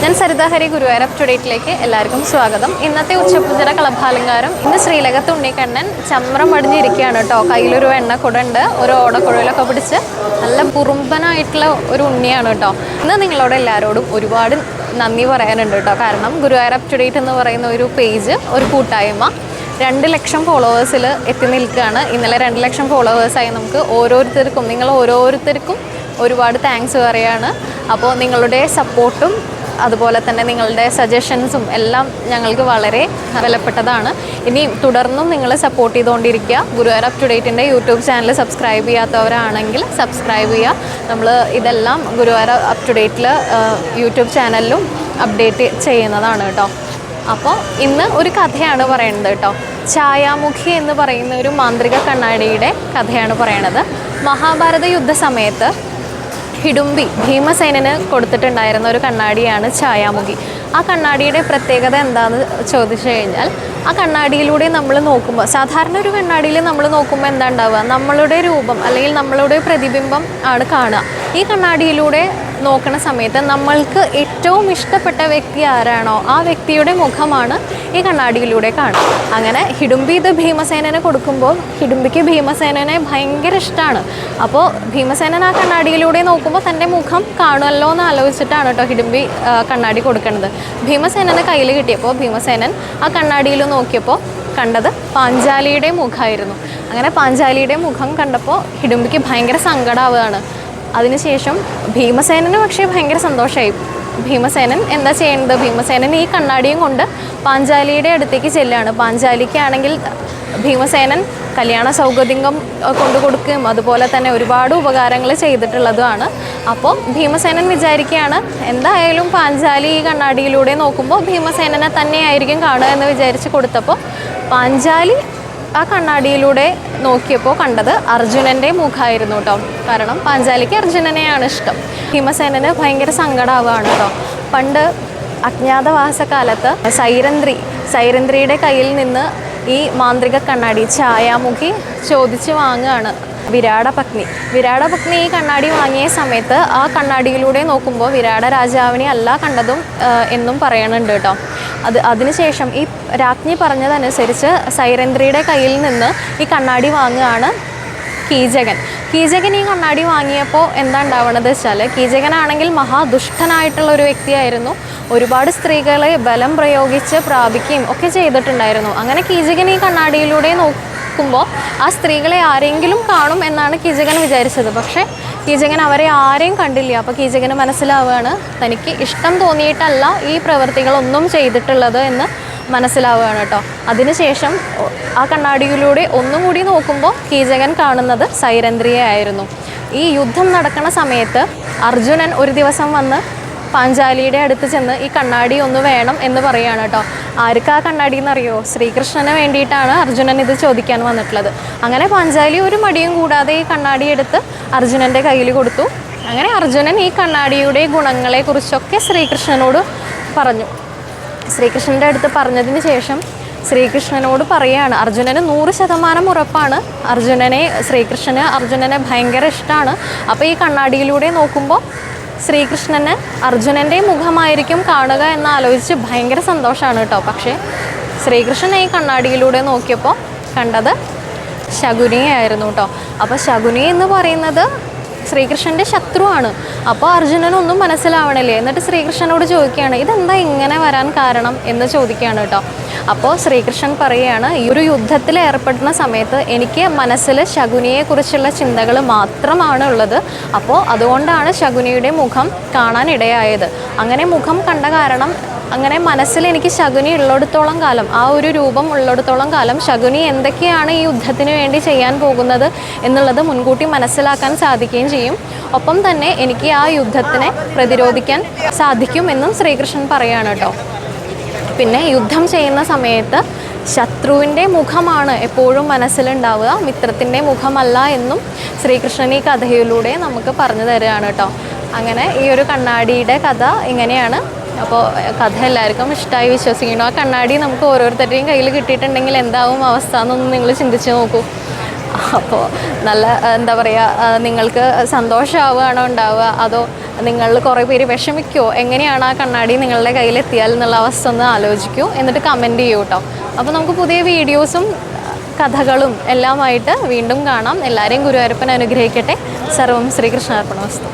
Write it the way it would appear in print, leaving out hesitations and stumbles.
ഞാൻ Saritha Hari Guruvayur up to ഡേറ്റിലേക്ക് എല്ലാവർക്കും സ്വാഗതം. ഇന്നത്തെ ഉച്ചപൂജയുടെ കളഭാലങ്കാരം ഇന്ന് ശ്രീലകത്ത് ഉണ്ണിക്കണ്ണൻ ചമ്രം അടിഞ്ഞിരിക്കുകയാണ് കേട്ടോ. കയ്യിലൊരു എണ്ണക്കുടണ്ട്, ഒരു ഓടക്കുഴലൊക്കെ പിടിച്ച് നല്ല കുറുമ്പനായിട്ടുള്ള ഒരു ഉണ്ണിയാണ് കേട്ടോ. ഇന്ന് നിങ്ങളോട് എല്ലാവരോടും ഒരുപാട് നന്ദി പറയാനുണ്ട് കേട്ടോ. കാരണം ഗുരുവായൂർ അപ് ടു ഡേറ്റ് എന്ന് പറയുന്ന ഒരു പേജ്, ഒരു കൂട്ടായ്മ 2 ലക്ഷം ഫോളോവേഴ്സിൽ എത്തി നിൽക്കുകയാണ്. ഇന്നലെ 2 ലക്ഷം ഫോളോവേഴ്സായി. നമുക്ക് നിങ്ങൾ ഓരോരുത്തർക്കും ഒരുപാട് താങ്ക്സ് പറയുകയാണ്. അപ്പോൾ നിങ്ങളുടെ സപ്പോർട്ടും അതുപോലെ തന്നെ നിങ്ങളുടെ സജഷൻസും എല്ലാം ഞങ്ങൾക്ക് വളരെ വിലപ്പെട്ടതാണ്. ഇനി തുടർന്നും നിങ്ങൾ സപ്പോർട്ട് ചെയ്തുകൊണ്ടിരിക്കുക. ഗുരുവായൂർ അപ് ടു ഡേറ്റിൻ്റെ യൂട്യൂബ് ചാനൽ സബ്സ്ക്രൈബ് ചെയ്യാത്തവരാണെങ്കിൽ സബ്സ്ക്രൈബ് ചെയ്യുക. നമ്മൾ ഇതെല്ലാം ഗുരുവായൂർ അപ് ടു ഡേറ്റിൽ യൂട്യൂബ് ചാനലിലും അപ്ഡേറ്റ് ചെയ്യുന്നതാണ് കേട്ടോ. അപ്പോൾ ഇന്ന് ഒരു കഥയാണ് പറയുന്നത് കേട്ടോ. ഛായാമുഖി എന്ന് പറയുന്ന ഒരു മാന്ത്രിക കണ്ണാടിയുടെ കഥയാണ് പറയണത്. മഹാഭാരത യുദ്ധ സമയത്ത് ഹിഡുംബി ഭീമസേനന് കൊടുത്തിട്ടുണ്ടായിരുന്ന ഒരു കണ്ണാടിയാണ് ഛായാമുഖി. ആ കണ്ണാടിയുടെ പ്രത്യേകത എന്താണെന്ന് ചോദിച്ചു കഴിഞ്ഞാൽ, ആ കണ്ണാടിയിലൂടെ നമ്മൾ നോക്കുമ്പോൾ, സാധാരണ ഒരു കണ്ണാടിയിൽ നമ്മൾ നോക്കുമ്പോൾ എന്താ ഉണ്ടാവുക, നമ്മളുടെ രൂപം അല്ലെങ്കിൽ നമ്മളുടെ പ്രതിബിംബം ആണ് കാണുക. ഈ കണ്ണാടിയിലൂടെ നോക്കുന്ന സമയത്ത് നമ്മൾക്ക് ഏറ്റവും ഇഷ്ടപ്പെട്ട വ്യക്തി ആരാണോ ആ വ്യക്തിയുടെ മുഖമാണ് ഈ കണ്ണാടിയിലൂടെ കാണുക. അങ്ങനെ ഹിഡുംബി ഇത് ഭീമസേനന് കൊടുക്കുമ്പോൾ ഹിഡുംബിക്ക് ഭീമസേനനെ ഭയങ്കര ഇഷ്ടമാണ്. അപ്പോൾ ഭീമസേനൻ ആ കണ്ണാടിയിലൂടെ നോക്കുമ്പോൾ തൻ്റെ മുഖം കാണുമല്ലോ എന്ന് ആലോചിച്ചിട്ടാണ് കേട്ടോ ഹിഡുംബി കണ്ണാടി കൊടുക്കുന്നത്. ഭീമസേനന് കയ്യിൽ കിട്ടിയപ്പോൾ ഭീമസേനൻ ആ കണ്ണാടിയിൽ നോക്കിയപ്പോൾ കണ്ടത് പാഞ്ചാലിയുടെ മുഖമായിരുന്നു. അങ്ങനെ പാഞ്ചാലിയുടെ മുഖം കണ്ടപ്പോൾ ഹിഡുംബിക്ക് ഭയങ്കര സങ്കടമാവുകയാണ്. അതിനുശേഷം ഭീമസേനന് പക്ഷേ ഭയങ്കര സന്തോഷമായി. ഭീമസേനൻ എന്താ ചെയ്യുന്നത്, ഭീമസേനൻ ഈ കണ്ണാടിയും കൊണ്ട് പാഞ്ചാലിയുടെ അടുത്തേക്ക് ചെല്ലുകയാണ്. പാഞ്ചാലിക്കാണെങ്കിൽ ഭീമസേനൻ കല്യാണ സൗഗതികം കൊണ്ടു കൊടുക്കുകയും അതുപോലെ തന്നെ ഒരുപാട് ഉപകാരങ്ങൾ ചെയ്തിട്ടുള്ളതുമാണ്. അപ്പോൾ ഭീമസേനൻ വിചാരിക്കുകയാണ്, എന്തായാലും പാഞ്ചാലി ഈ കണ്ണാടിയിലൂടെ നോക്കുമ്പോൾ ഭീമസേനനെ തന്നെയായിരിക്കും കാണുക എന്ന് വിചാരിച്ച് കൊടുത്തപ്പോൾ പാഞ്ചാലി ആ കണ്ണാടിയിലൂടെ നോക്കിയപ്പോൾ കണ്ടത് അർജുനൻ്റെ മുഖമായിരുന്നു കേട്ടോ. കാരണം പാഞ്ചാലിക്ക് അർജുനനെയാണ് ഇഷ്ടം. ഭീമസേനന് ഭയങ്കര സങ്കടമാവുകയാണ് കേട്ടോ. പണ്ട് അജ്ഞാതവാസകാലത്ത് സൈരന്ധ്രിയുടെ കയ്യിൽ നിന്ന് ഈ മാന്ത്രിക കണ്ണാടി ഛായാമുഖി ചോദിച്ച് വാങ്ങുകയാണ് വിരാടപത്നി. ഈ കണ്ണാടി വാങ്ങിയ സമയത്ത് ആ കണ്ണാടിയിലൂടെ നോക്കുമ്പോൾ വിരാട രാജാവിനെ അല്ല കണ്ടതും എന്നും പറയണുണ്ട് കേട്ടോ. അതിനുശേഷം ഈ രാജ്ഞി പറഞ്ഞതനുസരിച്ച് സൈരന്ധ്രിയുടെ കയ്യിൽ നിന്ന് ഈ കണ്ണാടി വാങ്ങുകയാണ് കീചകൻ ഈ കണ്ണാടി വാങ്ങിയപ്പോൾ എന്താ ഉണ്ടാവണത് വെച്ചാൽ, കീചകനാണെങ്കിൽ മഹാദുഷ്ടനായിട്ടുള്ള ഒരു വ്യക്തിയായിരുന്നു. ഒരുപാട് സ്ത്രീകളെ ബലം പ്രയോഗിച്ച് പ്രാപിക്കുകയും ഒക്കെ ചെയ്തിട്ടുണ്ടായിരുന്നു. അങ്ങനെ കീചകൻ ഈ കണ്ണാടിയിലൂടെ നോക്കുമ്പോൾ ആ സ്ത്രീകളെ ആരെങ്കിലും കാണും എന്നാണ് കീചകൻ വിചാരിച്ചത്. പക്ഷേ കീചകൻ അവരെ ആരെയും കണ്ടില്ല. അപ്പോൾ കീചകന് മനസ്സിലാവുകയാണ് തനിക്ക് ഇഷ്ടം തോന്നിയിട്ടല്ല ഈ പ്രവൃത്തികളൊന്നും ചെയ്തിട്ടുള്ളത് എന്ന് മനസ്സിലാവുകയാണ് കേട്ടോ. അതിനുശേഷം ആ കണ്ണാടിയിലൂടെ ഒന്നും കൂടി നോക്കുമ്പോൾ കീചകൻ കാണുന്നത് സൈരന്ധ്രിയെ ആയിരുന്നു. ഈ യുദ്ധം നടക്കുന്ന സമയത്ത് അർജുനൻ ഒരു ദിവസം വന്ന് പാഞ്ചാലിയുടെ അടുത്ത് ചെന്ന് ഈ കണ്ണാടി ഒന്ന് വേണം എന്ന് പറയുകയാണ് കേട്ടോ. ആർക്കാ കണ്ണാടി എന്നറിയോ? ശ്രീകൃഷ്ണന് വേണ്ടിയിട്ടാണ് അർജുനൻ ഇത് ചോദിക്കാൻ വന്നിട്ടുള്ളത്. അങ്ങനെ പാഞ്ചാലി ഒരു മടിയും കൂടാതെ ഈ കണ്ണാടി എടുത്ത് അർജുനൻ്റെ കയ്യിൽ കൊടുത്തു. അങ്ങനെ അർജുനൻ ഈ കണ്ണാടിയുടെ ഗുണങ്ങളെക്കുറിച്ചൊക്കെ ശ്രീകൃഷ്ണനോട് പറഞ്ഞു. ശ്രീകൃഷ്ണൻ്റെ അടുത്ത് പറഞ്ഞതിന് ശേഷം ശ്രീകൃഷ്ണനോട് പറയുകയാണ്, അർജുനന് 100% ഉറപ്പാണ് ശ്രീകൃഷ്ണന് അർജുനനെ ഭയങ്കര ഇഷ്ടമാണ്. അപ്പോൾ ഈ കണ്ണാടിയിലൂടെ നോക്കുമ്പോൾ ശ്രീകൃഷ്ണന് അർജുനൻ്റെ മുഖമായിരിക്കും കാണുക എന്നാലോചിച്ച് ഭയങ്കര സന്തോഷമാണ് കേട്ടോ. പക്ഷേ ശ്രീകൃഷ്ണൻ ഈ കണ്ണാടിയിലൂടെ നോക്കിയപ്പോൾ കണ്ടത് ശകുനിയായിരുന്നു കേട്ടോ. അപ്പോൾ ശകുനി എന്ന് പറയുന്നത് ശ്രീകൃഷ്ണൻ്റെ ശത്രുവാണ്. അപ്പോൾ അർജുനനൊന്നും മനസ്സിലാവണില്ലേ. എന്നിട്ട് ശ്രീകൃഷ്ണനോട് ചോദിക്കുകയാണ്, ഇതെന്താ ഇങ്ങനെ വരാൻ കാരണം എന്ന് ചോദിക്കുകയാണ് കേട്ടോ. അപ്പോൾ ശ്രീകൃഷ്ണൻ പറയുകയാണ്, ഈ ഒരു യുദ്ധത്തിൽ ഏർപ്പെടുന്ന സമയത്ത് എനിക്ക് മനസ്സിൽ ശകുനിയെക്കുറിച്ചുള്ള ചിന്തകൾ മാത്രമാണ് ഉള്ളത്. അപ്പോൾ അതുകൊണ്ടാണ് ശകുനിയുടെ മുഖം കാണാൻ ഇടയായത്. അങ്ങനെ മുഖം കണ്ട കാരണം, അങ്ങനെ മനസ്സിൽ എനിക്ക് ശകുനി ഉള്ളിടത്തോളം കാലം, ആ ഒരു രൂപം ഉള്ളിടത്തോളം കാലം ശകുനി എന്തൊക്കെയാണ് ഈ യുദ്ധത്തിന് വേണ്ടി ചെയ്യാൻ പോകുന്നത് എന്നുള്ളത് മുൻകൂട്ടി മനസ്സിലാക്കാൻ സാധിക്കുകയും ചെയ്യും. ഒപ്പം തന്നെ എനിക്ക് ആ യുദ്ധത്തിനെ പ്രതിരോധിക്കാൻ സാധിക്കുമെന്നും ശ്രീകൃഷ്ണൻ പറയുകയാണ് കേട്ടോ. പിന്നെ യുദ്ധം ചെയ്യുന്ന സമയത്ത് ശത്രുവിൻ്റെ മുഖമാണ് എപ്പോഴും മനസ്സിലുണ്ടാവുക, മിത്രത്തിൻ്റെ മുഖമല്ല എന്നും ശ്രീകൃഷ്ണൻ ഈ കഥയിലൂടെ നമുക്ക് പറഞ്ഞു തരികയാണ് കേട്ടോ. അങ്ങനെ ഈ ഒരു കണ്ണാടിയുടെ കഥ ഇങ്ങനെയാണ്. അപ്പോൾ കഥ എല്ലാവർക്കും ഇഷ്ടമായി വിശ്വസിക്കുന്നു. ആ കണ്ണാടി നമുക്ക് ഓരോരുത്തരുടെയും കയ്യിൽ കിട്ടിയിട്ടുണ്ടെങ്കിൽ എന്താവും അവസ്ഥ എന്നൊന്ന് നിങ്ങൾ ചിന്തിച്ച് നോക്കൂ. അപ്പോൾ നല്ല എന്താ പറയുക, നിങ്ങൾക്ക് സന്തോഷമാവുകയാണോ ഉണ്ടാവുക, അതോ നിങ്ങൾ കുറേ പേര് വിഷമിക്കുമോ, എങ്ങനെയാണ് ആ കണ്ണാടി നിങ്ങളുടെ കയ്യിലെത്തിയാൽ എന്നുള്ള അവസ്ഥ ഒന്ന് ആലോചിക്കൂ, എന്നിട്ട് കമൻറ്റ് ചെയ്യൂ കേട്ടോ. അപ്പോൾ നമുക്ക് പുതിയ വീഡിയോസും കഥകളും എല്ലാമായിട്ട് വീണ്ടും കാണാം. എല്ലാവരെയും ഗുരുവായൂരപ്പൻ അനുഗ്രഹിക്കട്ടെ. സർവം ശ്രീകൃഷ്ണാർപ്പണമസ്തു.